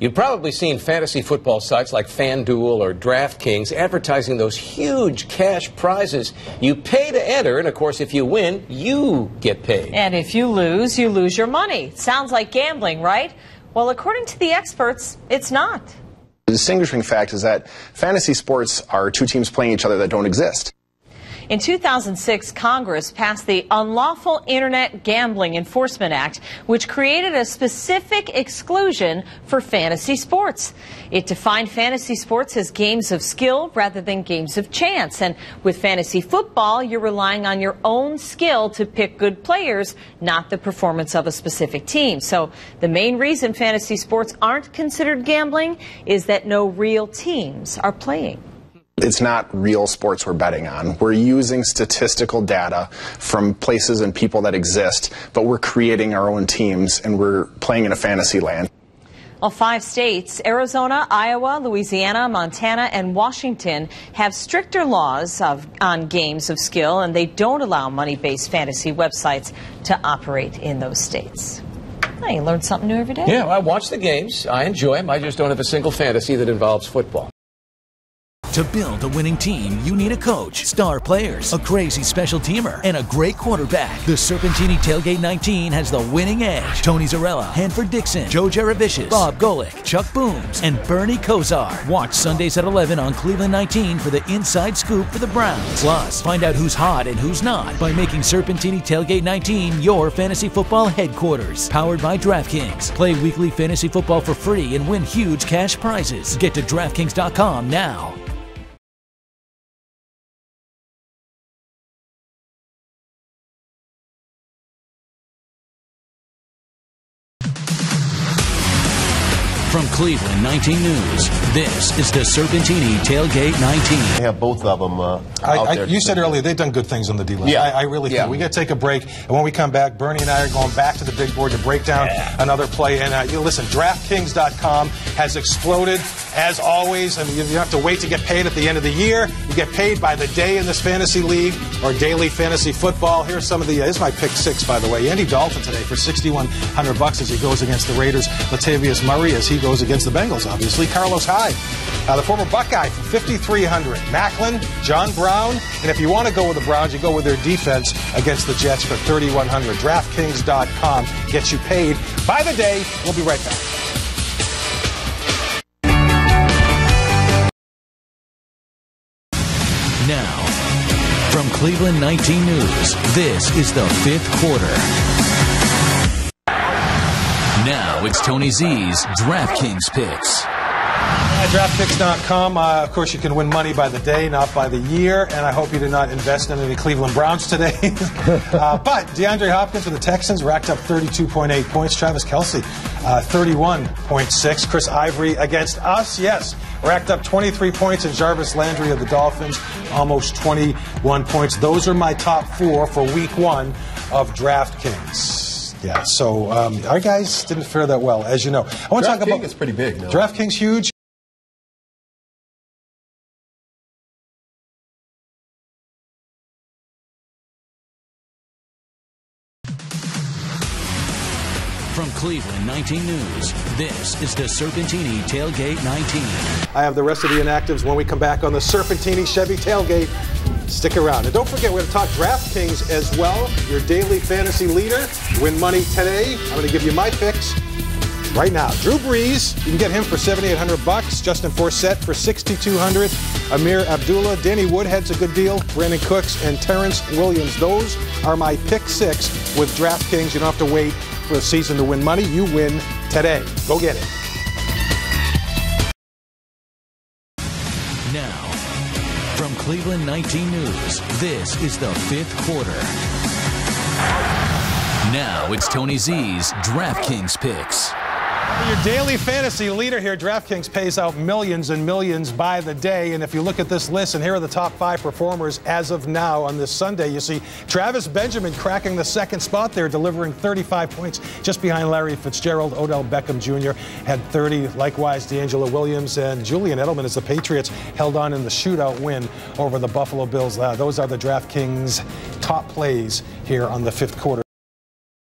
You've probably seen fantasy football sites like FanDuel or DraftKings advertising those huge cash prizes. You pay to enter, and of course, if you win, you get paid. And if you lose your money. Sounds like gambling, right? Well, according to the experts, it's not. The distinguishing fact is that fantasy sports are two teams playing each other that don't exist. In 2006, Congress passed the Unlawful Internet Gambling Enforcement Act, which created a specific exclusion for fantasy sports. It defined fantasy sports as games of skill rather than games of chance. And with fantasy football, you're relying on your own skill to pick good players, not the performance of a specific team. So the main reason fantasy sports aren't considered gambling is that no real teams are playing. It's not real sports we're betting on. We're using statistical data from places and people that exist, but we're creating our own teams and we're playing in a fantasy land. Well, 5 states, Arizona, Iowa, Louisiana, Montana, and Washington, have stricter laws on games of skill, and they don't allow money-based fantasy websites to operate in those states. Well, you learn something new every day. Yeah, I watch the games. I enjoy them. I just don't have a single fantasy that involves football. To build a winning team, you need a coach, star players, a crazy special teamer, and a great quarterback. The Serpentini Tailgate 19 has the winning edge. Tony Zarella, Hanford Dixon, Joe Jaravicius, Bob Golick, Chuck Booms, and Bernie Kosar. Watch Sundays at 11 on Cleveland 19 for the inside scoop for the Browns. Plus, find out who's hot and who's not by making Serpentini Tailgate 19 your fantasy football headquarters. Powered by DraftKings. Play weekly fantasy football for free and win huge cash prizes. Get to DraftKings.com now. From Cleveland 19 News, this is the Serpentini Tailgate 19. They have both of them out there. You said earlier they've done good things on the D-line. Yeah. I really think. We got to take a break, and when we come back, Bernie and I are going back to the big board to break down another play. And you listen, DraftKings.com has exploded, as always, and you don't have to wait to get paid at the end of the year. You get paid by the day in this fantasy league or daily fantasy football. Here's some of the, here's my pick 6, by the way. Andy Dalton today for $6,100 as he goes against the Raiders. Latavius Murray as he goes against the Bengals, obviously. Carlos Hyde, the former Buckeye, for $5,300. Macklin, John Brown, and if you want to go with the Browns, you go with their defense against the Jets for $3,100. DraftKings.com gets you paid by the day. We'll be right back. Now, from Cleveland 19 News, this is the 5th quarter. Now it's Tony Z's DraftKings picks. DraftKings.com. Of course, you can win money by the day, not by the year. And I hope you did not invest in any Cleveland Browns today. But DeAndre Hopkins for the Texans racked up 32.8 points. Travis Kelce, 31.6. Chris Ivory against us, yes, racked up 23 points. And Jarvis Landry of the Dolphins, almost 21 points. Those are my top 4 for week 1 of DraftKings. Yeah, so our guys didn't fare that well, as you know. I want to talk about. DraftKings pretty big, no? DraftKings huge. From Cleveland 19 News, this is the Serpentini Tailgate 19. I have the rest of the inactives when we come back on the Serpentini Chevy Tailgate. Stick around. And don't forget, we're going to talk DraftKings as well. Your daily fantasy leader. Win money today. I'm going to give you my picks right now. Drew Brees, you can get him for $7,800. Justin Forsett for $6,200. Amir Abdullah, Danny Woodhead's a good deal. Brandon Cooks and Terrence Williams. Those are my pick 6 with DraftKings. You don't have to wait for a season to win money. You win today. Go get it. Now, from Cleveland 19 News, this is the 5th quarter. Now it's Tony Z's DraftKings picks. Your daily fantasy leader here, DraftKings pays out millions and millions by the day. And if you look at this list, and here are the top 5 performers as of now on this Sunday, you see Travis Benjamin cracking the 2nd spot there, delivering 35 points just behind Larry Fitzgerald. Odell Beckham Jr. had 30. Likewise, D'Angelo Williams and Julian Edelman as the Patriots held on in the shootout win over the Buffalo Bills. Those are the DraftKings top plays here on the 5th quarter.